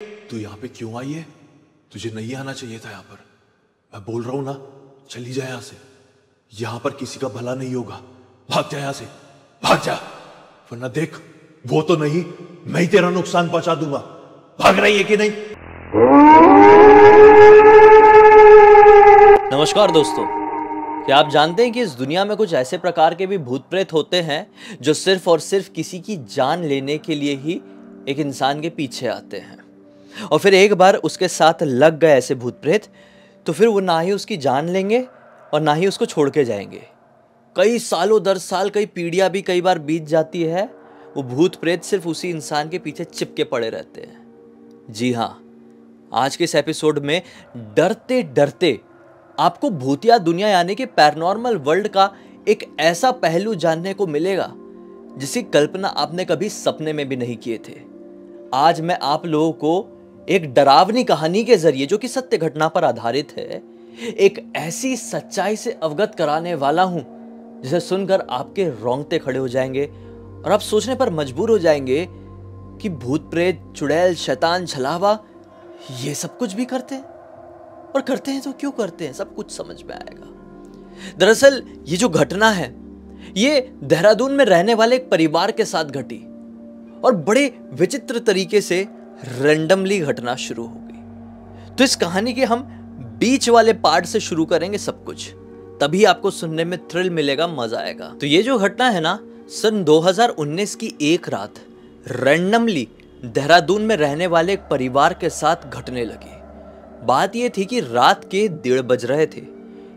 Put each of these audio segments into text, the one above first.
तू यहाँ पे क्यों आई है? तुझे नहीं आना चाहिए था यहाँ पर। मैं बोल रहा हूं ना, चली जा यहाँ से। यहाँ पर किसी का भला नहीं होगा। भाग जा यहाँ से, भाग जा, वरना देख वो तो नहीं, मैं ही तेरा नुकसान पहुंचा दूंगा। भाग रही है कि नहीं? नमस्कार दोस्तों, क्या आप जानते हैं कि इस दुनिया में कुछ ऐसे प्रकार के भी भूत प्रेत होते हैं जो सिर्फ और सिर्फ किसी की जान लेने के लिए ही एक इंसान के पीछे आते हैं, और फिर एक बार उसके साथ लग गए ऐसे भूत प्रेत तो फिर वो ना ही उसकी जान लेंगे और ना ही उसको छोड़ के जाएंगे। कई सालों दर साल, कई पीढ़ियां भी कई बार बीत जाती है, वो भूत प्रेत सिर्फ उसी इंसान के पीछे चिपके पड़े रहते हैं। जी हाँ, आज के इस एपिसोड में डरते डरते आपको भूतिया दुनिया यानी कि पैरानॉर्मल वर्ल्ड का एक ऐसा पहलू जानने को मिलेगा जिसकी कल्पना आपने कभी सपने में भी नहीं किए थे। आज मैं आप लोगों को एक डरावनी कहानी के जरिए, जो कि सत्य घटना पर आधारित है, एक ऐसी सच्चाई से अवगत कराने वाला हूं जिसे सुनकर आपके रोंगटे खड़े हो जाएंगे और आप सोचने पर मजबूर हो जाएंगे कि भूत प्रेत, चुड़ैल, शैतान, छलावा ये सब कुछ भी करते हैं, और करते हैं तो क्यों करते हैं, सब कुछ समझ में आएगा। दरअसल ये जो घटना है ये देहरादून में रहने वाले एक परिवार के साथ घटी, और बड़े विचित्र तरीके से रैंडमली घटना शुरू हो गई। तो इस कहानी के हम बीच वाले पार्ट से शुरू करेंगे सब कुछ, तभी आपको सुनने में थ्रिल मिलेगा, मजा आएगा। तो ये जो घटना है ना, सन 2019 की एक रात रैंडमली देहरादून में रहने वाले एक परिवार के साथ घटने लगी। बात यह थी कि रात के 1:30 बज रहे थे।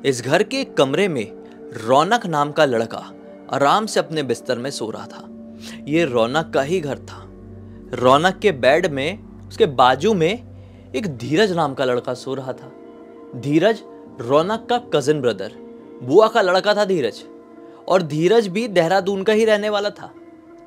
इस घर के कमरे में रौनक नाम का लड़का आराम से अपने बिस्तर में सो रहा था। ये रौनक का ही घर था। रौनक के बेड में उसके बाजू में एक धीरज नाम का लड़का सो रहा था। धीरज रौनक का कजिन ब्रदर, बुआ का लड़का था धीरज, और धीरज भी देहरादून का ही रहने वाला था।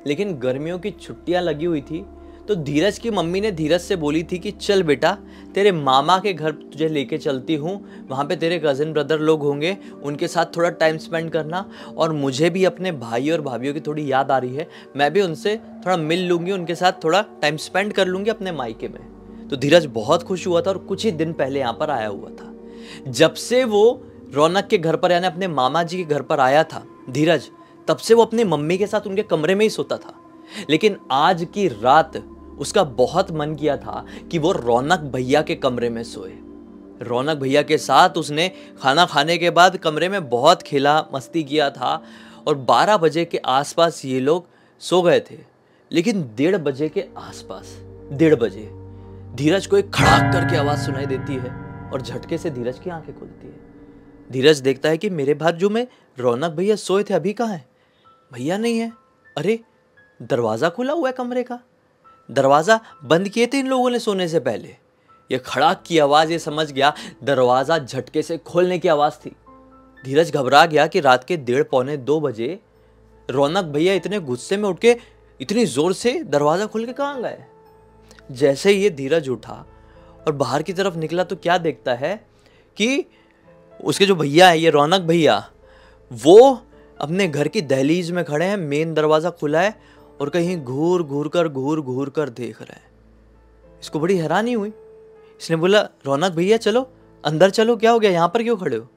लेकिन गर्मियों की छुट्टियां लगी हुई थी, तो धीरज की मम्मी ने धीरज से बोली थी कि चल बेटा, तेरे मामा के घर तुझे लेके चलती हूँ, वहाँ पे तेरे कजिन ब्रदर लोग होंगे, उनके साथ थोड़ा टाइम स्पेंड करना, और मुझे भी अपने भाई और भाभीियों की थोड़ी याद आ रही है, मैं भी उनसे थोड़ा मिल लूँगी, उनके साथ थोड़ा टाइम स्पेंड कर लूँगी अपने मायके में। तो धीरज बहुत खुश हुआ था और कुछ ही दिन पहले यहाँ पर आया हुआ था। जब से वो रौनक के घर पर यानी अपने मामा जी के घर पर आया था धीरज, तब से वो अपनी मम्मी के साथ उनके कमरे में ही सोता था। लेकिन आज की रात उसका बहुत मन किया था कि वो रौनक भैया के कमरे में सोए। रौनक भैया के साथ उसने खाना खाने के बाद कमरे में बहुत खेला, मस्ती किया था, और 12 बजे के आसपास ये लोग सो गए थे। लेकिन 1:30 बजे के आसपास, 1:30 बजे धीरज को एक खड़ाक करके आवाज़ सुनाई देती है, और झटके से धीरज की आंखें खुलती है। धीरज देखता है कि मेरे बाजू में रौनक भैया सोए थे, अभी कहाँ है? भैया नहीं है। अरे, दरवाज़ा खुला हुआ है कमरे का, दरवाज़ा बंद किए थे इन लोगों ने सोने से पहले। ये खड़ाक की आवाज़, ये समझ गया दरवाज़ा झटके से खोलने की आवाज़ थी। धीरज घबरा गया कि रात के 1:30 पौने 2 बजे रौनक भैया इतने गुस्से में उठ के इतनी ज़ोर से दरवाज़ा खोल के कहाँ गए। जैसे ही ये धीरज उठा और बाहर की तरफ निकला तो क्या देखता है कि उसके जो भैया है, ये रौनक भैया, वो अपने घर की दहलीज में खड़े हैं, मेन दरवाज़ा खुला है, और कहीं घूर घूर कर देख रहा है। इसको बड़ी हैरानी हुई। इसने बोला, रौनक भैया चलो अंदर चलो, क्या हो गया, यहाँ पर क्यों खड़े हो?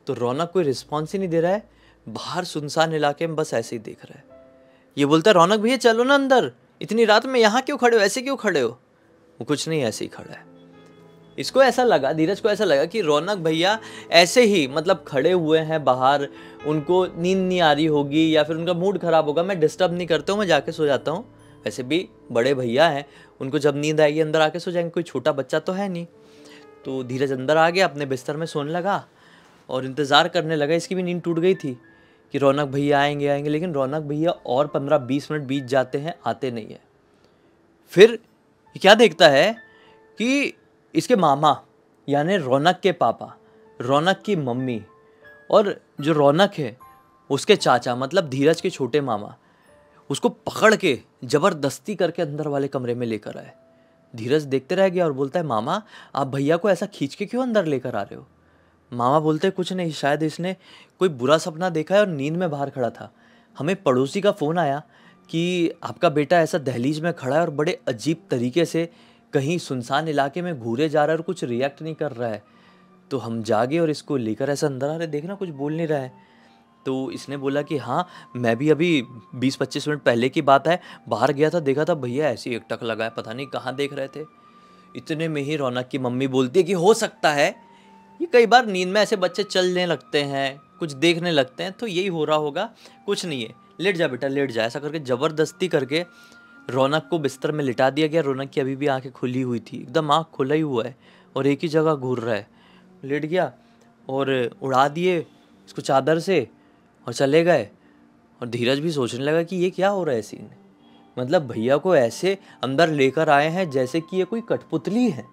तो रौनक कोई रिस्पॉन्स ही नहीं दे रहा है, बाहर सुनसान इलाके में बस ऐसे ही देख रहा है। ये बोलता है, रौनक भैया चलो ना अंदर, इतनी रात में यहाँ क्यों खड़े हो, ऐसे क्यों खड़े हो? वो कुछ नहीं, ऐसे ही खड़ा है। इसको ऐसा लगा, धीरज को ऐसा लगा कि रौनक भैया ऐसे ही मतलब खड़े हुए हैं बाहर, उनको नींद नहीं आ रही होगी या फिर उनका मूड खराब होगा, मैं डिस्टर्ब नहीं करता हूँ, मैं जाके सो जाता हूँ। वैसे भी बड़े भैया हैं, उनको जब नींद आएगी अंदर आके सो जाएंगे, कोई छोटा बच्चा तो है नहीं। तो धीरज अंदर आ गया, अपने बिस्तर में सोने लगा और इंतज़ार करने लगा। इसकी भी नींद टूट गई थी कि रौनक भैया आएंगे। लेकिन रौनक भैया और 15-20 मिनट बीत जाते हैं, आते नहीं है। फिर क्या देखता है कि इसके मामा यानी रौनक के पापा, रौनक की मम्मी, और जो रौनक है उसके चाचा मतलब धीरज के छोटे मामा, उसको पकड़ के ज़बरदस्ती करके अंदर वाले कमरे में लेकर आए। धीरज देखते रह गया और बोलता है, मामा आप भैया को ऐसा खींच के क्यों अंदर लेकर आ रहे हो? मामा बोलते हैं, कुछ नहीं, शायद इसने कोई बुरा सपना देखा है और नींद में बाहर खड़ा था। हमें पड़ोसी का फ़ोन आया कि आपका बेटा ऐसा दहलीज में खड़ा है और बड़े अजीब तरीके से कहीं सुनसान इलाके में घूरे जा रहा है और कुछ रिएक्ट नहीं कर रहा है। तो हम जागे और इसको लेकर ऐसा अंदर आ रहे, देखना कुछ बोल नहीं रहा है। तो इसने बोला कि हाँ, मैं भी अभी 20-25 मिनट पहले की बात है, बाहर गया था, देखा था भैया ऐसे ही एकटक लगा है, पता नहीं कहाँ देख रहे थे। इतने में ही रौनक की मम्मी बोलती है कि हो सकता है ये कई बार नींद में ऐसे बच्चे चलने लगते हैं, कुछ देखने लगते हैं, तो यही हो रहा होगा, कुछ नहीं है, लेट जा बेटा लेट जा। ऐसा करके ज़बरदस्ती करके रौनक को बिस्तर में लिटा दिया गया। रौनक की अभी भी आंखें खुली हुई थी, एकदम आँख खुला ही हुआ है और एक ही जगह घूर रहा है। लेट गया और उड़ा दिए इसको चादर से और चले गए। और धीरज भी सोचने लगा कि ये क्या हो रहा है सीन, मतलब भैया को ऐसे अंदर लेकर आए हैं जैसे कि ये कोई कठपुतली है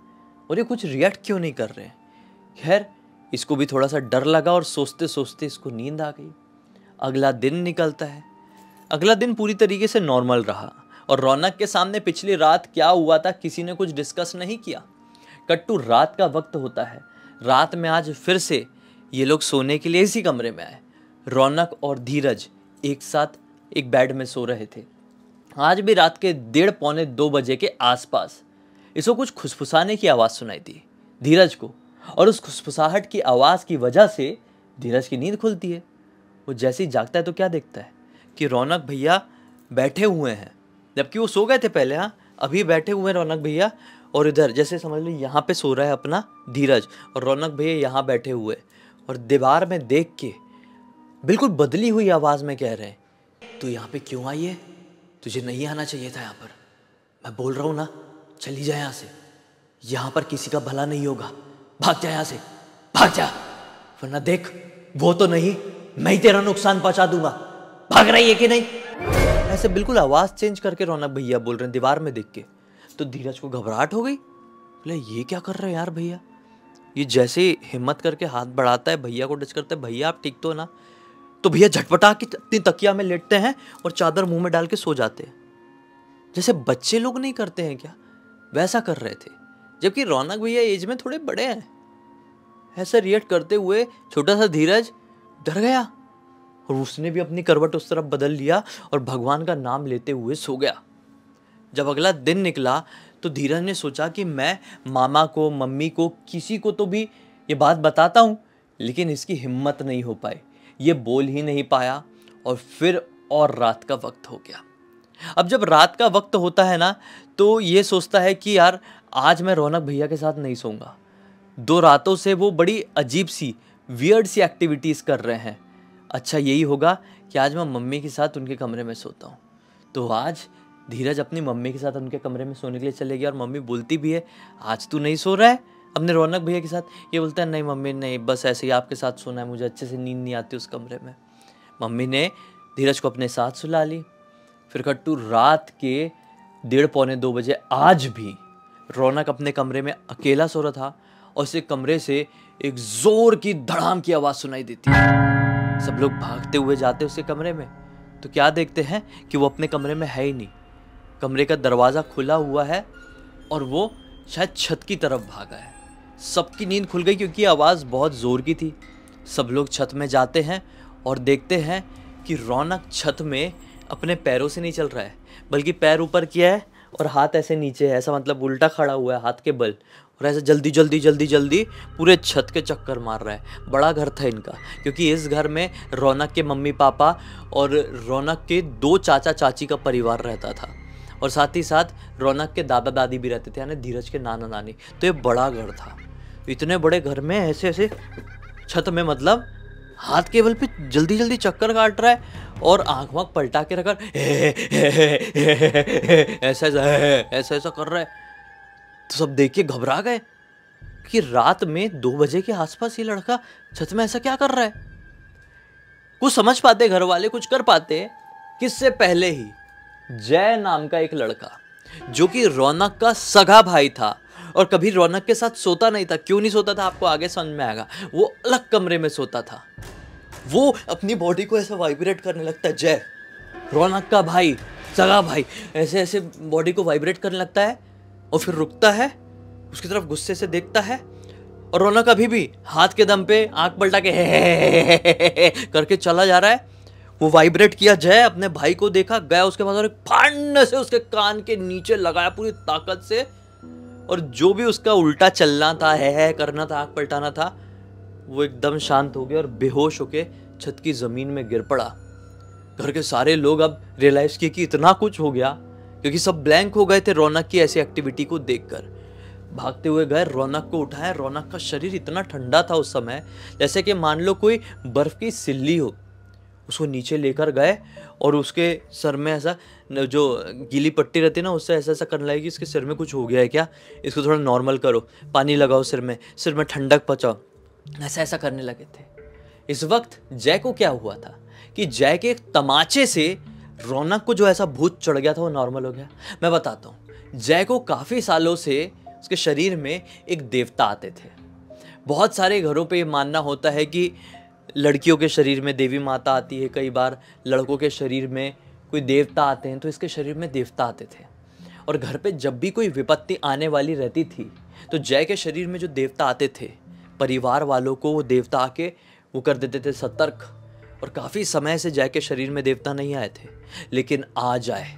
और ये कुछ रिएक्ट क्यों नहीं कर रहे हैं। खैर इसको भी थोड़ा सा डर लगा और सोचते सोचते इसको नींद आ गई। अगला दिन निकलता है। अगला दिन पूरी तरीके से नॉर्मल रहा और रौनक के सामने पिछली रात क्या हुआ था किसी ने कुछ डिस्कस नहीं किया। कट्टू रात का वक्त होता है। रात में आज फिर से ये लोग सोने के लिए इसी कमरे में आए। रौनक और धीरज एक साथ एक बेड में सो रहे थे। आज भी रात के 1:30-2 बजे के आसपास इसको कुछ खुसफुसाने की आवाज़ सुनाई दी धीरज को, और उस खुसफुसाहट की आवाज़ की वजह से धीरज की नींद खुलती है। वो जैसे ही जागता है तो क्या देखता है कि रौनक भैया बैठे हुए हैं, जबकि वो सो गए थे पहले। हाँ, अभी बैठे हुए हैं रौनक भैया, और इधर जैसे समझ लो यहाँ पे सो रहा है अपना धीरज और रौनक भैया यहाँ बैठे हुए, और दीवार में देख के बिल्कुल बदली हुई आवाज़ में कह रहे हैं, तू यहाँ पे क्यों आई है? तुझे नहीं आना चाहिए था यहाँ पर। मैं बोल रहा हूँ ना, चली जा यहाँ से, यहाँ पर किसी का भला नहीं होगा। भाग जा यहाँ से, भाग जा, वरना देख वो तो नहीं, मैं ही तेरा नुकसान पहुंचा दूंगा। भाग रही है कि नहीं? ऐसे बिल्कुल आवाज़ चेंज करके रौनक भैया बोल रहे हैं दीवार में देख के। तो धीरज को घबराहट हो गई, बोले ये क्या कर रहे हैं यार भैया। ये जैसे हिम्मत करके हाथ बढ़ाता है, भैया को टच करता है, भैया आप ठीक तो ना? तो भैया झटपटा के अपनी तकिया में लेटते हैं और चादर मुंह में डाल के सो जाते हैं। जैसे बच्चे लोग नहीं करते हैं क्या, वैसा कर रहे थे। जबकि रौनक भैया एज में थोड़े बड़े हैं। ऐसा रिएक्ट करते हुए छोटा सा धीरज डर गया और उसने भी अपनी करवट उस तरफ बदल लिया और भगवान का नाम लेते हुए सो गया। जब अगला दिन निकला तो धीरज ने सोचा कि मैं मामा को, मम्मी को, किसी को तो भी ये बात बताता हूँ, लेकिन इसकी हिम्मत नहीं हो पाई, ये बोल ही नहीं पाया। और फिर और रात का वक्त हो गया। अब जब रात का वक्त होता है ना, तो ये सोचता है कि यार आज मैं रौनक भैया के साथ नहीं सोऊंगा। 2 रातों से वो बड़ी अजीब सी, वियर्ड सी एक्टिविटीज़ कर रहे हैं। अच्छा यही होगा कि आज मैं मम्मी के साथ उनके कमरे में सोता हूँ। तो आज धीरज अपनी मम्मी के साथ उनके कमरे में सोने के लिए चले गया और मम्मी बोलती भी है, आज तू नहीं सो रहा है अपने रौनक भैया के साथ? ये बोलता है, नहीं मम्मी नहीं, बस ऐसे ही आपके साथ सोना है, मुझे अच्छे से नींद नहीं आती उस कमरे में। मम्मी ने धीरज को अपने साथ सुला ली। फिर कट्टू रात के 1:30-2 बजे आज भी रौनक अपने कमरे में अकेला सो रहा था और उसे कमरे से एक जोर की धड़ाम की आवाज़ सुनाई देती है। सब लोग भागते हुए जाते उसके कमरे में, तो क्या देखते हैं कि वो अपने कमरे में है ही नहीं। कमरे का दरवाज़ा खुला हुआ है और वो शायद छत की तरफ भागा है। सबकी नींद खुल गई क्योंकि आवाज़ बहुत ज़ोर की थी। सब लोग छत में जाते हैं और देखते हैं कि रौनक छत में अपने पैरों से नहीं चल रहा है, बल्कि पैर ऊपर किया है और हाथ ऐसे नीचे है, ऐसा मतलब उल्टा खड़ा हुआ है हाथ के बल, और ऐसे जल्दी जल्दी जल्दी जल्दी पूरे छत के चक्कर मार रहा है। बड़ा घर था इनका, क्योंकि इस घर में रौनक के मम्मी पापा और रौनक के 2 चाचा चाची का परिवार रहता था, और साथ ही साथ रौनक के दादा दादी भी रहते थे, यानी धीरज के नाना नानी। तो ये बड़ा घर था। इतने बड़े घर में ऐसे ऐसे छत में, मतलब हाथ के बल पे जल्दी जल्दी चक्कर काट रहा है और आँख वाँख पलटा के रखा ऐसा ऐसा ऐसा कर रहा है। तो सब देख के घबरा गए कि रात में 2 बजे के आसपास ये लड़का छत में ऐसा क्या कर रहा है। कुछ समझ पाते घर वाले, कुछ कर पाते। किससे पहले ही जय नाम का एक लड़का, जो कि रौनक का सगा भाई था और कभी रौनक के साथ सोता नहीं था। क्यों नहीं सोता था आपको आगे समझ में आएगा। वो अलग कमरे में सोता था। वो अपनी बॉडी को ऐसा वाइब्रेट करने लगता है। जय, रौनक का भाई, सगा भाई, ऐसे ऐसे बॉडी को वाइब्रेट करने लगता है और फिर रुकता है, उसकी तरफ गुस्से से देखता है, और रौनक अभी भी हाथ के दम पे आंख पलटा के हे करके चला जा रहा है। वो वाइब्रेट किया, जय अपने भाई को देखा, गया उसके पास और एक फाड़ने से उसके कान के नीचे लगाया पूरी ताकत से, और जो भी उसका उल्टा चलना था, है करना था, आँख पलटाना था, वो एकदम शांत हो गया और बेहोश होके छत की ज़मीन में गिर पड़ा। घर के सारे लोग अब रियलाइज़ किए कि इतना कुछ हो गया, क्योंकि सब ब्लैंक हो गए थे रौनक की ऐसी एक्टिविटी को देखकर। भागते हुए गए, रौनक को उठाया। रौनक का शरीर इतना ठंडा था उस समय, जैसे कि मान लो कोई बर्फ़ की सिल्ली हो। उसको नीचे लेकर गए और उसके सर में ऐसा जो गीली पट्टी रहती है ना, उससे ऐसा ऐसा करने लगे कि इसके सिर में कुछ हो गया है क्या, इसको थोड़ा नॉर्मल करो, पानी लगाओ सिर में ठंडक पहुँचाओ, ऐसा ऐसा करने लगे थे। इस वक्त जय को क्या हुआ था कि जय के एक तमाचे से रौनक को जो ऐसा भूत चढ़ गया था वो नॉर्मल हो गया। मैं बताता हूँ, जय को काफ़ी सालों से उसके शरीर में एक देवता आते थे। बहुत सारे घरों पे ये मानना होता है कि लड़कियों के शरीर में देवी माता आती है, कई बार लड़कों के शरीर में कोई देवता आते हैं, तो इसके शरीर में देवता आते थे। और घर पे जब भी कोई विपत्ति आने वाली रहती थी तो जय के शरीर में जो देवता आते थे, परिवार वालों को वो देवता आके वो कर देते थे सतर्क। और काफ़ी समय से जय के शरीर में देवता नहीं आए थे, लेकिन आज आए,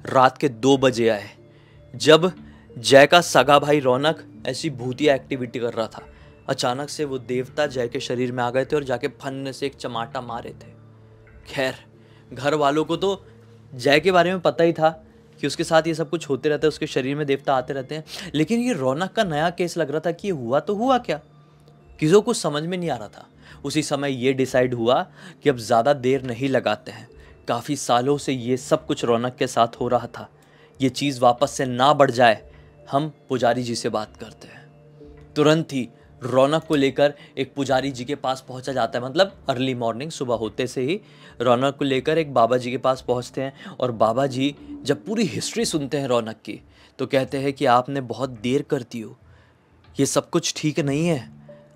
रात के 2 बजे आए, जब जय का सगा भाई रौनक ऐसी भूतिया एक्टिविटी कर रहा था। अचानक से वो देवता जय के शरीर में आ गए थे और जाके फन से एक चमाटा मारे थे। खैर, घर वालों को तो जय के बारे में पता ही था कि उसके साथ ये सब कुछ होते रहता है, उसके शरीर में देवता आते रहते हैं, लेकिन ये रौनक का नया केस लग रहा था कि ये हुआ तो हुआ क्या, किसी को कुछ समझ में नहीं आ रहा था। उसी समय ये डिसाइड हुआ कि अब ज़्यादा देर नहीं लगाते हैं। काफ़ी सालों से ये सब कुछ रौनक के साथ हो रहा था, ये चीज़ वापस से ना बढ़ जाए, हम पुजारी जी से बात करते हैं। तुरंत ही रौनक को लेकर एक पुजारी जी के पास पहुंचा जाता है, मतलब अर्ली मॉर्निंग, सुबह होते से ही रौनक को लेकर एक बाबा जी के पास पहुंचते हैं। और बाबा जी जब पूरी हिस्ट्री सुनते हैं रौनक की, तो कहते हैं कि आपने बहुत देर कर दी हो, ये सब कुछ ठीक नहीं है,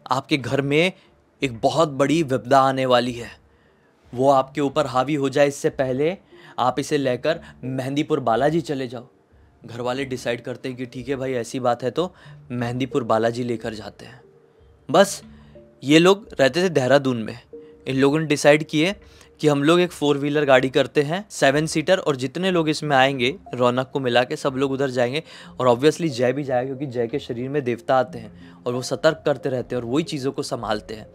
आपके घर में एक बहुत बड़ी विपदा आने वाली है, वो आपके ऊपर हावी हो जाए इससे पहले आप इसे लेकर मेहंदीपुर बालाजी चले जाओ। घर वाले डिसाइड करते हैं कि ठीक है भाई, ऐसी बात है तो मेहंदीपुर बालाजी लेकर जाते हैं। बस ये लोग रहते थे देहरादून में। इन लोगों ने डिसाइड किए कि हम लोग एक 4 व्हीलर गाड़ी करते हैं 7 सीटर, और जितने लोग इसमें आएंगे रौनक को मिला के सब लोग उधर जाएंगे। और ऑब्वियसली जय भी जाएगा, क्योंकि जय के शरीर में देवता आते हैं और वो सतर्क करते रहते हैं और वही चीज़ों को संभालते हैं।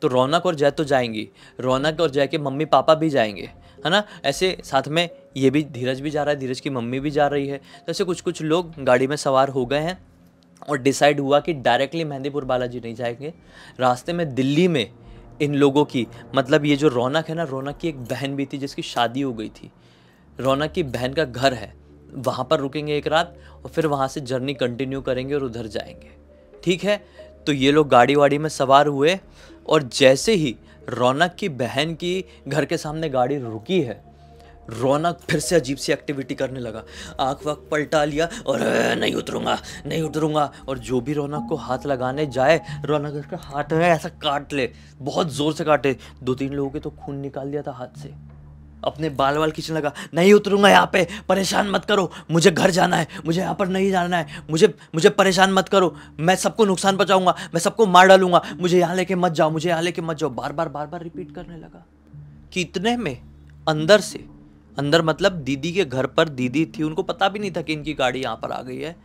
तो रौनक और जय तो जाएंगी, रौनक और जय के मम्मी पापा भी जाएंगे, है ना। ऐसे साथ में ये भी धीरज भी जा रहा है, धीरज की मम्मी भी जा रही है। तो ऐसे कुछ कुछ लोग गाड़ी में सवार हो गए हैं और डिसाइड हुआ कि डायरेक्टली मेहंदीपुर बालाजी नहीं जाएंगे। रास्ते में दिल्ली में इन लोगों की, मतलब ये जो रौनक है ना, रौनक की एक बहन भी थी जिसकी शादी हो गई थी। रौनक की बहन का घर है, वहाँ पर रुकेंगे एक रात और फिर वहाँ से जर्नी कंटिन्यू करेंगे और उधर जाएंगे। ठीक है, तो ये लोग गाड़ी वाड़ी में सवार हुए और जैसे ही रौनक की बहन की घर के सामने गाड़ी रुकी है, रौनक फिर से अजीब सी एक्टिविटी करने लगा। आँख वाँख पलटा लिया और नहीं उतरूंगा, नहीं उतरूंगा। और जो भी रौनक को हाथ लगाने जाए, रौनक उसका हाथ में ऐसा काट ले, बहुत ज़ोर से काटे। 2-3 लोगों के तो खून निकाल दिया था हाथ से। अपने बाल वाल खींचने लगा, नहीं उतरूंगा यहाँ पे, परेशान मत करो, मुझे घर जाना है, मुझे यहाँ पर नहीं जाना है, मुझे परेशान मत करो, मैं सबको नुकसान पहुँचाऊंगा, मैं सबको मार डालूंगा, मुझे यहाँ लेके मत जाओ, मुझे यहाँ लेके मत जाओ। बार बार रिपीट करने लगा। कि इतने में अंदर से, अंदर मतलब दीदी के घर पर दीदी थी, उनको पता भी नहीं था कि इनकी गाड़ी यहाँ पर आ गई है।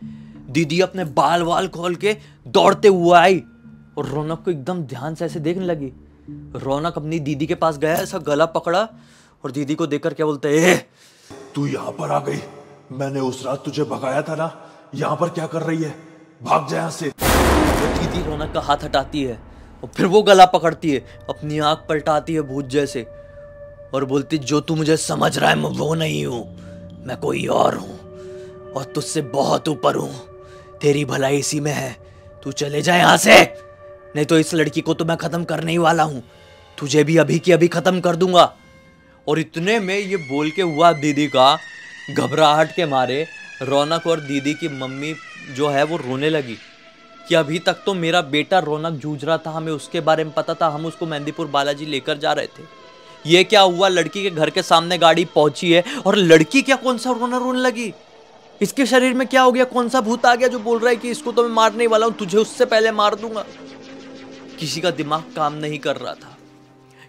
दीदी अपने बाल वाल खोल के दौड़ते हुए आई और रौनक को एकदम ध्यान से ऐसे देखने लगी। रौनक अपनी दीदी के पास गया, ऐसा गला पकड़ा और दीदी को देखकर क्या बोलते, ए तू यहाँ पर आ गई, मैंने उस रात तुझे भगाया था ना, यहाँ पर क्या कर रही है, भाग जा यहाँ से। दीदी रौनक का हाथ हटाती है और फिर वो गला पकड़ती है, अपनी आंख पलटाती है भूत जैसे और बोलती, जो तू मुझे समझ रहा है मैं वो नहीं हूं, मैं कोई और हूं और तुझसे बहुत ऊपर हूं, तेरी भलाई इसी में है, तू चले जा यहाँ से, नहीं तो इस लड़की को तो मैं खत्म करने ही वाला हूं, तुझे भी अभी की अभी खत्म कर दूंगा। और इतने में ये बोल के हुआ दीदी का, घबराहट के मारे रौनक और दीदी की मम्मी जो है वो रोने लगी कि अभी तक तो मेरा बेटा रौनक जूझ रहा था, हमें उसके बारे में पता था, हम उसको मेहंदीपुर बालाजी लेकर जा रहे थे। ये क्या हुआ, लड़की के घर के सामने गाड़ी पहुंची है और लड़की क्या कौन सा रोने लगी, इसके शरीर में क्या हो गया, कौन सा भूत आ गया जो बोल रहा है कि इसको तो मैं मारने वाला हूं, तुझे उससे पहले मार दूंगा। किसी का दिमाग काम नहीं कर रहा था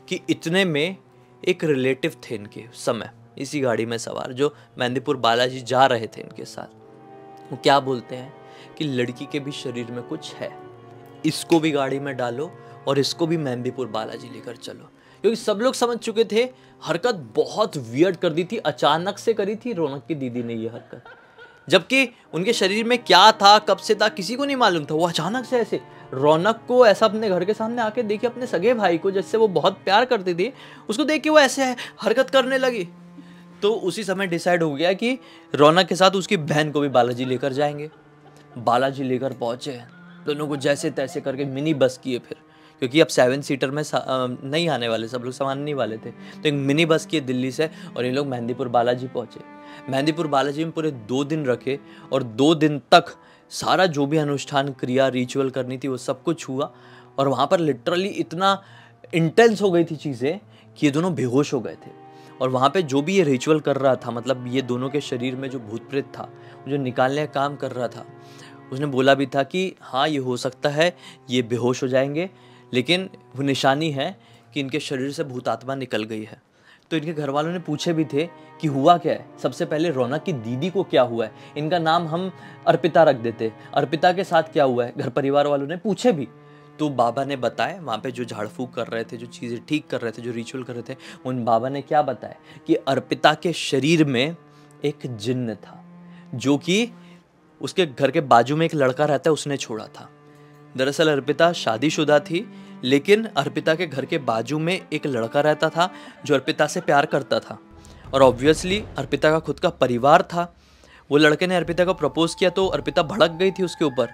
कि इतने में एक रिलेटिव थे इनके समय इसी गाड़ी में सवार, जो मेहंदीपुर बालाजी जा रहे थे इनके साथ। वो क्या बोलते हैं कि लड़की के भी शरीर में कुछ है, इसको भी गाड़ी में डालो और इसको भी मेहंदीपुर बालाजी लेकर चलो। क्योंकि सब लोग समझ चुके थे हरकत बहुत वियर्ड कर दी थी, अचानक से करी थी रौनक की दीदी ने ये हरकत, जबकि उनके शरीर में क्या था, कब से था, किसी को नहीं मालूम था। वो अचानक से ऐसे रौनक को ऐसा अपने घर के सामने आके देखी, अपने सगे भाई को जिससे वो बहुत प्यार करती थी, उसको देख के वो ऐसे हरकत करने लगी। तो उसी समय डिसाइड हो गया कि रौनक के साथ उसकी बहन को भी बालाजी लेकर जाएंगे। बालाजी लेकर पहुंचे, दोनों को जैसे तैसे करके मिनी बस किए फिर, क्योंकि अब 7 सीटर में नहीं आने वाले, सब लोग सामान नहीं वाले थे, तो एक मिनी बस किए दिल्ली से और ये लोग मेहंदीपुर बालाजी पहुंचे। मेहंदीपुर बालाजी में पूरे 2 दिन रखे और 2 दिन तक सारा जो भी अनुष्ठान क्रिया रिचुअल करनी थी वो सब कुछ हुआ। और वहाँ पर लिटरली इतना इंटेंस हो गई थी चीज़ें कि ये दोनों बेहोश हो गए थे। और वहाँ पे जो भी ये रिचुअल कर रहा था, मतलब ये दोनों के शरीर में जो भूत प्रेत था, जो निकालने का काम कर रहा था, उसने बोला भी था कि हाँ ये हो सकता है ये बेहोश हो जाएंगे, लेकिन वो निशानी है कि इनके शरीर से भूत आत्मा निकल गई है। तो इनके घर वालों ने पूछे भी थे कि हुआ क्या है। सबसे पहले रौनक की दीदी को क्या हुआ है, इनका नाम हम अर्पिता रख देते, अर्पिता के साथ क्या हुआ है, घर परिवार वालों ने पूछे भी। तो बाबा ने बताया, वहाँ पे जो झाड़ फूक कर रहे थे, जो चीज़ें ठीक कर रहे थे, जो रिचुअल कर रहे थे, उन बाबा ने क्या बताया कि अर्पिता के शरीर में एक जिन्न था, जो कि उसके घर के बाजू में एक लड़का रहता है उसने छोड़ा था। दरअसल अर्पिता शादीशुदा थी, लेकिन अर्पिता के घर के बाजू में एक लड़का रहता था जो अर्पिता से प्यार करता था, और ऑब्वियसली अर्पिता का खुद का परिवार था। वो लड़के ने अर्पिता को प्रपोज किया तो अर्पिता भड़क गई थी उसके ऊपर,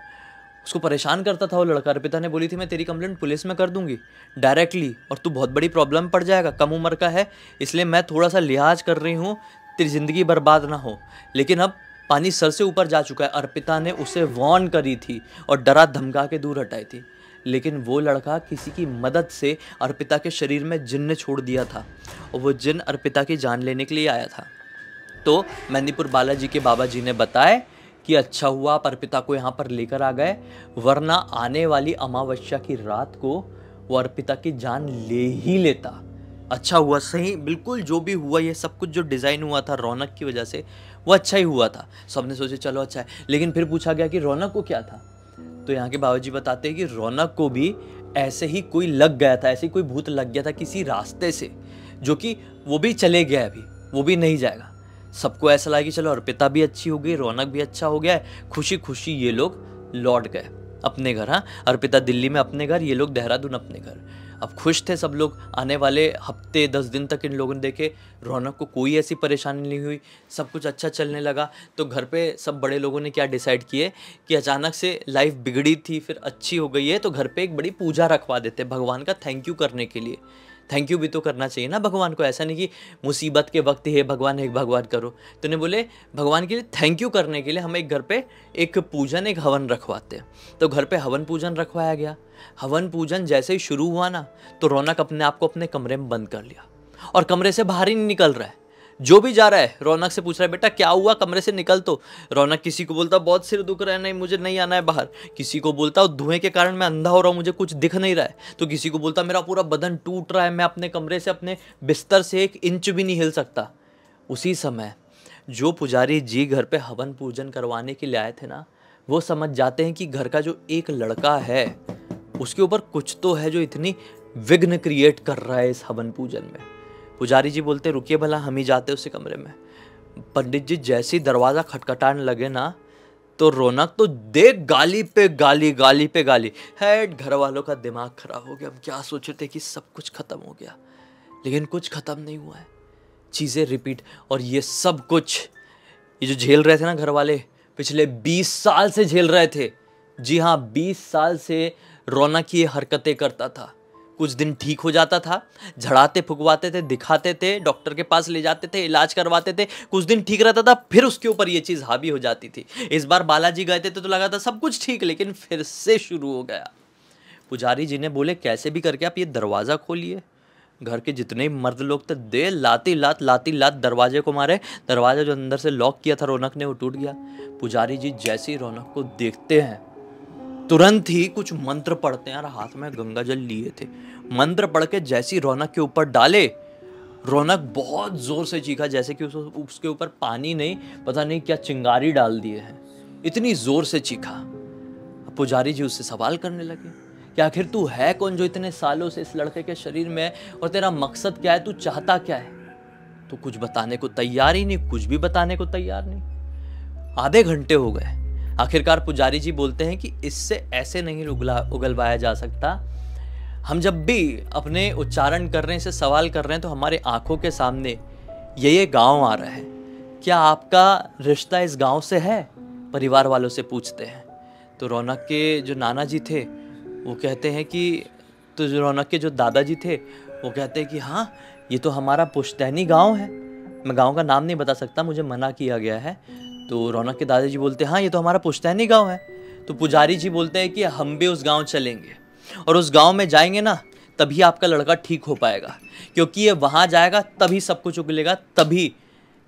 उसको परेशान करता था वो लड़का। अर्पिता ने बोली थी मैं तेरी कंप्लेंट पुलिस में कर दूंगी डायरेक्टली, और तू बहुत बड़ी प्रॉब्लम पड़ जाएगा, कम उम्र का है, इसलिए मैं थोड़ा सा लिहाज कर रही हूँ, तेरी ज़िंदगी बर्बाद ना हो। लेकिन अब पानी सर से ऊपर जा चुका है। अर्पिता ने उसे वार्न करी थी और डरा धमका के दूर हटाई थी, लेकिन वो लड़का किसी की मदद से अर्पिता के शरीर में जिन्न छोड़ दिया था, और वो जिन्न अर्पिता की जान लेने के लिए आया था। तो मेहंदीपुर बालाजी के बाबा जी ने बताया कि अच्छा हुआ आप अर्पिता को यहाँ पर लेकर आ गए, वरना आने वाली अमावस्या की रात को वो अर्पिता की जान ले ही लेता। अच्छा हुआ, सही, बिल्कुल जो भी हुआ, ये सब कुछ जो डिज़ाइन हुआ था रौनक की वजह से, वो अच्छा ही हुआ था। सबने सोचे चलो अच्छा है, लेकिन फिर पूछा गया कि रौनक को क्या था। तो यहाँ के बाबा जी बताते हैं कि रौनक को भी ऐसे ही कोई लग गया था, ऐसे ही कोई भूत लग गया था किसी रास्ते से, जो कि वो भी चले गया, अभी वो भी नहीं जाएगा। सबको ऐसा लगा कि चलो अर्पिता भी अच्छी हो गई, रौनक भी अच्छा हो गया है, खुशी खुशी ये लोग लौट गए अपने घर। हाँ, अर्पिता दिल्ली में अपने घर, ये लोग देहरादून अपने घर। अब खुश थे सब लोग। आने वाले हफ्ते 10 दिन तक इन लोगों ने देखे रौनक को कोई ऐसी परेशानी नहीं हुई, सब कुछ अच्छा चलने लगा। तो घर पे सब बड़े लोगों ने क्या डिसाइड किए कि अचानक से लाइफ बिगड़ी थी फिर अच्छी हो गई है, तो घर पे एक बड़ी पूजा रखवा देते भगवान का थैंक यू करने के लिए। थैंक यू भी तो करना चाहिए ना भगवान को, ऐसा नहीं कि मुसीबत के वक्त ही भगवान एक भगवान करो। तो उन्हें बोले भगवान के लिए थैंक यू करने के लिए हम एक घर पे एक पूजन, एक हवन रखवाते हैं। तो घर पे हवन पूजन रखवाया गया। हवन पूजन जैसे ही शुरू हुआ ना, तो रौनक अपने आप को अपने कमरे में बंद कर लिया और कमरे से बाहर ही नहीं निकल रहा है। जो भी जा रहा है रौनक से पूछ रहा है बेटा क्या हुआ, कमरे से निकल। तो रौनक किसी को बोलता बहुत सिर दुख रहा है, नहीं मुझे नहीं आना है बाहर। किसी को बोलता धुएं के कारण मैं अंधा हो रहा हूँ, मुझे कुछ दिख नहीं रहा है। तो किसी को बोलता मेरा पूरा बदन टूट रहा है, मैं अपने कमरे से अपने बिस्तर से 1 इंच भी नहीं हिल सकता। उसी समय जो पुजारी जी घर पे हवन पूजन करवाने के लिए आए थे ना, वो समझ जाते हैं कि घर का जो एक लड़का है उसके ऊपर कुछ तो है जो इतनी विघ्न क्रिएट कर रहा है इस हवन पूजन में। पुजारी जी बोलते रुकिए भला हम ही जाते उसी कमरे में। पंडित जी जैसे ही दरवाज़ा खटखटाने लगे ना, तो रौनक तो देख गाली पे गाली, गाली पे गाली। हेड घर वालों का दिमाग खराब हो गया। हम क्या सोच रहे थे कि सब कुछ खत्म हो गया, लेकिन कुछ खत्म नहीं हुआ है, चीज़ें रिपीट। और ये सब कुछ ये जो झेल रहे थे ना घर वाले, पिछले 20 साल से झेल रहे थे। जी हाँ, 20 साल से रौनक ये हरकतें करता था। कुछ दिन ठीक हो जाता था, झड़ाते फुकवाते थे, दिखाते थे, डॉक्टर के पास ले जाते थे, इलाज करवाते थे, कुछ दिन ठीक रहता था, फिर उसके ऊपर ये चीज़ हावी हो जाती थी। इस बार बालाजी गए थे तो लगा था सब कुछ ठीक, लेकिन फिर से शुरू हो गया। पुजारी जी ने बोले कैसे भी करके आप ये दरवाज़ा खोलिए। घर के जितने मर्द लोग थे दे लाती लात दरवाजे को मारे। दरवाज़ा जो अंदर से लॉक किया था रौनक ने, वो टूट गया। पुजारी जी जैसे ही रौनक को देखते हैं तुरंत ही कुछ मंत्र पढ़ते हैं, यार हाथ में गंगा जल लिए थे, मंत्र पढ़ के जैसे ही रौनक के ऊपर डाले, रौनक बहुत जोर से चीखा जैसे कि उसके ऊपर पानी नहीं, पता नहीं क्या चिंगारी डाल दिए हैं, इतनी जोर से चीखा। पुजारी जी उससे सवाल करने लगे कि आखिर तू है कौन जो इतने सालों से इस लड़के के शरीर में है, और तेरा मकसद क्या है, तू चाहता क्या है। तो कुछ बताने को तैयार ही नहीं, कुछ भी बताने को तैयार नहीं। आधे घंटे हो गए। आखिरकार पुजारी जी बोलते हैं कि इससे ऐसे नहीं उगलवाया जा सकता। हम जब भी अपने उच्चारण कर रहे हैं, इसे सवाल कर रहे हैं, तो हमारे आंखों के सामने ये गांव आ रहा है। क्या आपका रिश्ता इस गांव से है? परिवार वालों से पूछते हैं। तो रौनक के जो नाना जी थे वो कहते हैं कि, तो जो रौनक के जो दादाजी थे वो कहते हैं कि हाँ, ये तो हमारा पुश्तैनी गांव है। मैं गांव का नाम नहीं बता सकता, मुझे मना किया गया है। तो रौनक के दादाजी बोलते हैं हाँ, ये तो हमारा पुश्तैनी गांव है। तो पुजारी जी बोलते हैं कि हम भी उस गांव चलेंगे, और उस गांव में जाएंगे ना, तभी आपका लड़का ठीक हो पाएगा, क्योंकि ये वहां जाएगा तभी सब कुछ उगलेगा, तभी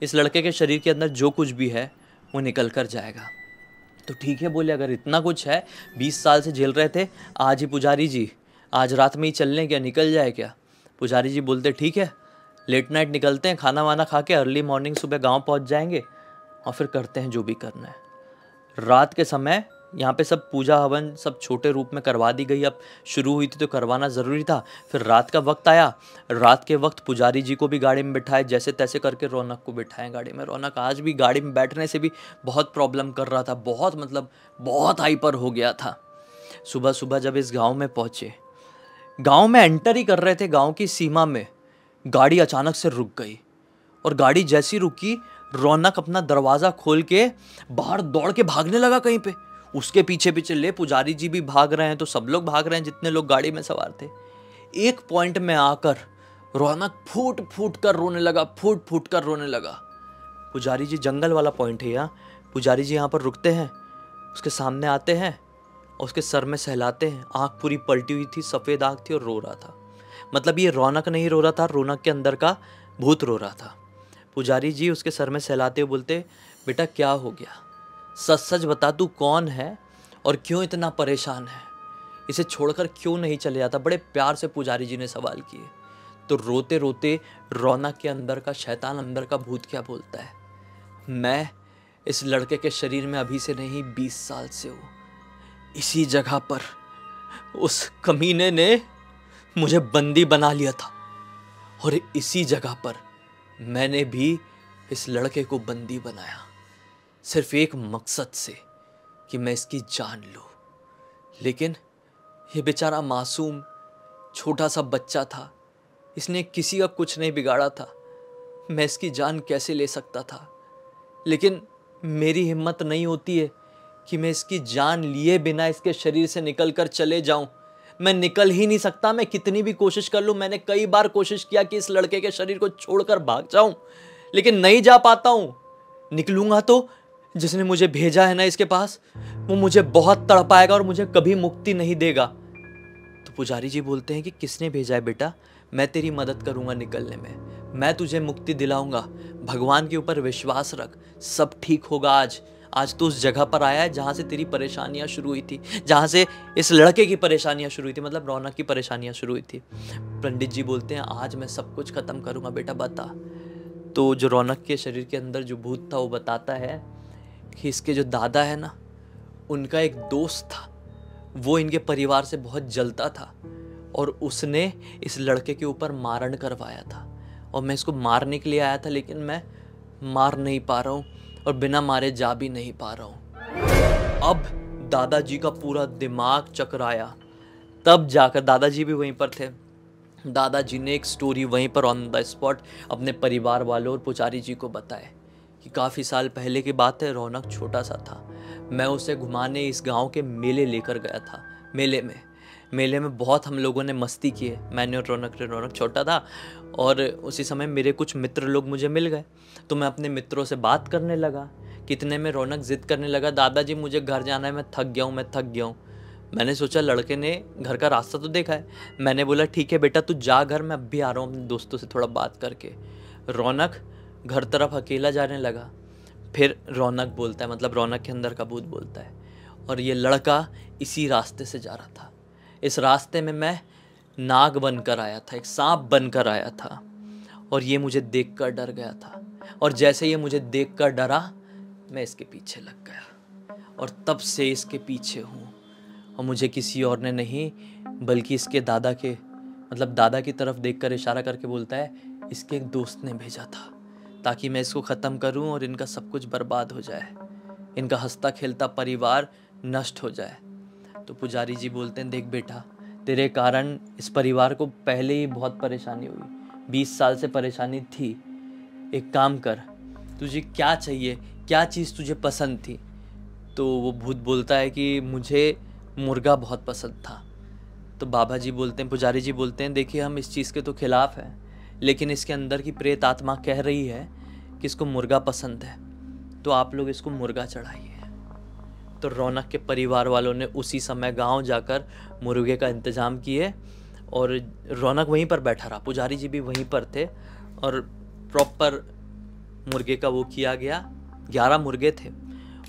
इस लड़के के शरीर के अंदर जो कुछ भी है वो निकल कर जाएगा। तो ठीक है बोले, अगर इतना कुछ है, 20 साल से झेल रहे थे, आज ही पुजारी जी, आज रात में ही चल लें क्या, निकल जाए क्या? पुजारी जी बोलते ठीक है, लेट नाइट निकलते हैं, खाना वाना खा के अर्ली मॉर्निंग सुबह गांव पहुंच जाएंगे और फिर करते हैं जो भी करना है। रात के समय यहाँ पे सब पूजा हवन सब छोटे रूप में करवा दी गई। अब शुरू हुई थी तो करवाना ज़रूरी था। फिर रात का वक्त आया, रात के वक्त पुजारी जी को भी गाड़ी में बिठाए, जैसे तैसे करके रौनक को बिठाएं गाड़ी में। रौनक आज भी गाड़ी में बैठने से भी बहुत प्रॉब्लम कर रहा था, बहुत हाइपर हो गया था। सुबह सुबह जब इस गाँव में पहुँचे, गाँव में एंटर ही कर रहे थे, गाँव की सीमा में गाड़ी अचानक से रुक गई। और गाड़ी जैसी रुकी, रौनक अपना दरवाज़ा खोल के बाहर दौड़ के भागने लगा कहीं पे। उसके पीछे पीछे ले पुजारी जी भी भाग रहे हैं, तो सब लोग भाग रहे हैं जितने लोग गाड़ी में सवार थे। एक पॉइंट में आकर रौनक फूट फूट कर रोने लगा। पुजारी जी, जंगल वाला पॉइंट है यहाँ, पुजारी जी यहाँ पर रुकते हैं, उसके सामने आते हैं और उसके सर में सहलाते हैं। आँख पूरी पलटी हुई थी, सफ़ेद आँख थी और रो रहा था। मतलब ये रौनक नहीं रो रहा था, रौनक के अंदर का भूत रो रहा था। पुजारी जी उसके सर में सहलाते हुए बोलते, बेटा क्या हो गया, सच सच बता, तू कौन है और क्यों इतना परेशान है, इसे छोड़कर क्यों नहीं चले जाता? बड़े प्यार से पुजारी जी ने सवाल किए। तो रोते रोते रौनक के अंदर का शैतान, अंदर का भूत क्या बोलता है, मैं इस लड़के के शरीर में अभी से नहीं 20 साल से हूँ। इसी जगह पर उस कमीने ने मुझे बंदी बना लिया था, और इसी जगह पर मैंने भी इस लड़के को बंदी बनाया, सिर्फ एक मकसद से कि मैं इसकी जान लूं। लेकिन ये बेचारा मासूम छोटा सा बच्चा था, इसने किसी का कुछ नहीं बिगाड़ा था, मैं इसकी जान कैसे ले सकता था? लेकिन मेरी हिम्मत नहीं होती है कि मैं इसकी जान लिए बिना इसके शरीर से निकल कर चले जाऊं। मैं निकल ही नहीं सकता, मैं कितनी भी कोशिश कर लूं। मैंने कई बार कोशिश किया कि इस लड़के के शरीर को छोड़कर भाग जाऊं, लेकिन नहीं जा पाता हूं। निकलूंगा तो जिसने मुझे भेजा है ना इसके पास, वो मुझे बहुत तड़पाएगा और मुझे कभी मुक्ति नहीं देगा। तो पुजारी जी बोलते हैं कि किसने भेजा है बेटा, मैं तेरी मदद करूंगा निकलने में, मैं तुझे मुक्ति दिलाऊंगा, भगवान के ऊपर विश्वास रख, सब ठीक होगा। आज तो उस जगह पर आया है जहां से तेरी परेशानियां शुरू हुई थी, जहां से इस लड़के की परेशानियां शुरू हुई थी, मतलब रौनक की परेशानियां शुरू हुई थी। पंडित जी बोलते हैं आज मैं सब कुछ खत्म करूंगा, बेटा बता। तो जो रौनक के शरीर के अंदर जो भूत था वो बताता है कि इसके जो दादा है ना, उनका एक दोस्त था, वो इनके परिवार से बहुत जलता था और उसने इस लड़के के ऊपर मारण करवाया था, और मैं इसको मारने के लिए आया था, लेकिन मैं मार नहीं पा रहा हूँ और बिना मारे जा भी नहीं पा रहा हूँ। अब दादाजी का पूरा दिमाग चकराया। तब जाकर दादाजी भी वहीं पर थे। दादाजी ने एक स्टोरी वहीं पर ऑन द स्पॉट अपने परिवार वालों और पुजारी जी को बताए कि काफ़ी साल पहले की बात है, रौनक छोटा सा था, मैं उसे घुमाने इस गांव के मेले लेकर गया था। मेले में बहुत हम लोगों ने मस्ती की है, मैंने और रौनक छोटा था, और उसी समय मेरे कुछ मित्र लोग मुझे मिल गए। तो मैं अपने मित्रों से बात करने लगा। कितने में रौनक जिद करने लगा, दादाजी मुझे घर जाना है, मैं थक गया हूँ। मैंने सोचा लड़के ने घर का रास्ता तो देखा है, मैंने बोला ठीक है बेटा तू जा घर, मैं अब भी आ रहा हूँ अपने दोस्तों से थोड़ा बात करके। रौनक घर तरफ अकेला जाने लगा। फिर रौनक बोलता है, मतलब रौनक के अंदर का भूत बोलता है, और ये लड़का इसी रास्ते से जा रहा था। इस रास्ते में मैं नाग बनकर आया था, एक सांप बनकर आया था, और ये मुझे देखकर डर गया था, और जैसे ये मुझे देखकर डरा मैं इसके पीछे लग गया, और तब से इसके पीछे हूँ। और मुझे किसी और ने नहीं बल्कि इसके दादा के मतलब दादा की तरफ देखकर इशारा करके बोलता है, इसके एक दोस्त ने भेजा था ताकि मैं इसको ख़त्म करूं और इनका सब कुछ बर्बाद हो जाए, इनका हंसता खेलता परिवार नष्ट हो जाए। तो पुजारी जी बोलते हैं, देख बेटा, तेरे कारण इस परिवार को पहले ही बहुत परेशानी हुई, 20 साल से परेशानी थी। एक काम कर, तुझे क्या चाहिए, क्या चीज़ तुझे पसंद थी? तो वो भूत बोलता है कि मुझे मुर्गा बहुत पसंद था। तो बाबा जी बोलते हैं, पुजारी जी बोलते हैं, देखिए हम इस चीज़ के तो खिलाफ़ हैं, लेकिन इसके अंदर की प्रेत आत्मा कह रही है कि इसको मुर्गा पसंद है, तो आप लोग इसको मुर्गा चढ़ाइए। तो रौनक के परिवार वालों ने उसी समय गांव जाकर मुर्गे का इंतज़ाम किए और रौनक वहीं पर बैठा रहा, पुजारी जी भी वहीं पर थे और प्रॉपर मुर्गे का वो किया गया। 11 मुर्गे थे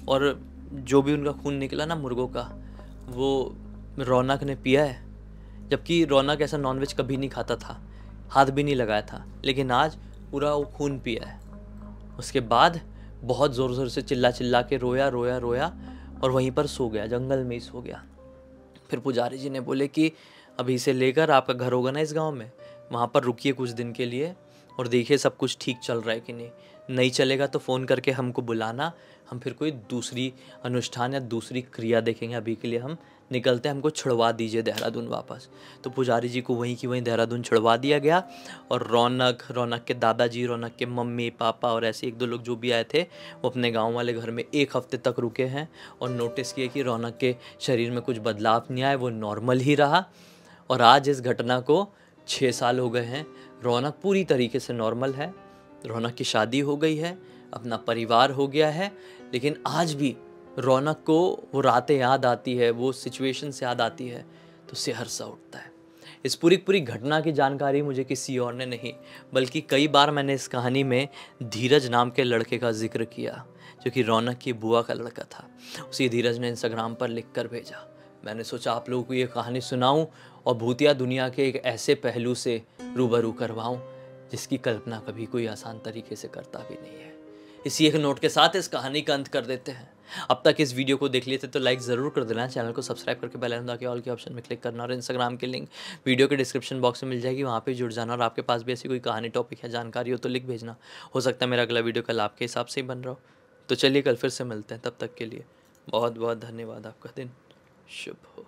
और जो भी उनका खून निकला ना मुर्गों का, वो रौनक ने पिया है। जबकि रौनक ऐसा नॉनवेज कभी नहीं खाता था, हाथ भी नहीं लगाया था, लेकिन आज पूरा वो खून पिया है। उसके बाद बहुत ज़ोर ज़ोर से चिल्ला चिल्ला के रोया रोया रोया और वहीं पर सो गया, जंगल में ही सो गया। फिर पुजारी जी ने बोले कि अभी से लेकर आपका घर होगा ना इस गांव में, वहाँ पर रुकिए कुछ दिन के लिए और देखिए सब कुछ ठीक चल रहा है कि नहीं चलेगा तो फ़ोन करके हमको बुलाना, हम फिर कोई दूसरी अनुष्ठान या दूसरी क्रिया देखेंगे। अभी के लिए हम निकलते हैं, हमको छुड़वा दीजिए देहरादून वापस। तो पुजारी जी को वहीं की वहीं देहरादून छुड़वा दिया गया और रौनक के दादाजी, रौनक के मम्मी पापा और ऐसे 1-2 लोग जो भी आए थे वो अपने गाँव वाले घर में 1 हफ्ते तक रुके हैं और नोटिस किए कि रौनक के शरीर में कुछ बदलाव नहीं आया, वो नॉर्मल ही रहा। और आज इस घटना को 6 साल हो गए हैं, रौनक पूरी तरीके से नॉर्मल है, रौनक की शादी हो गई है, अपना परिवार हो गया है, लेकिन आज भी रौनक को वो रातें याद आती है, वो सिचुएशंस याद आती है तो सिहर सा उठता है। इस पूरी घटना की जानकारी मुझे किसी और ने नहीं, बल्कि कई बार मैंने इस कहानी में धीरज नाम के लड़के का जिक्र किया, जो कि रौनक की बुआ का लड़का था। उसी धीरज ने इंस्टाग्राम पर लिख कर भेजा। मैंने सोचा आप लोगों को ये कहानी सुनाऊं और भूतिया दुनिया के एक ऐसे पहलू से रूबरू करवाऊं जिसकी कल्पना कभी कोई आसान तरीके से करता भी नहीं है। इसी एक नोट के साथ इस कहानी का अंत कर देते हैं। अब तक इस वीडियो को देख लिए थे तो लाइक ज़रूर कर देना, चैनल को सब्सक्राइब करके बेल आइकन दबा के ऑल के ऑप्शन में क्लिक करना और इंस्टाग्राम की लिंक वीडियो के डिस्क्रिप्शन बॉक्स में मिल जाएगी, वहाँ पे जुड़ जाना। और आपके पास भी ऐसी कोई कहानी, टॉपिक या जानकारी हो तो लिख भेजना, हो सकता है मेरा अगला वीडियो कल आपके हिसाब से ही बन रहा हो। तो चलिए कल फिर से मिलते हैं, तब तक के लिए बहुत बहुत धन्यवाद। आपका दिन शुभ हो।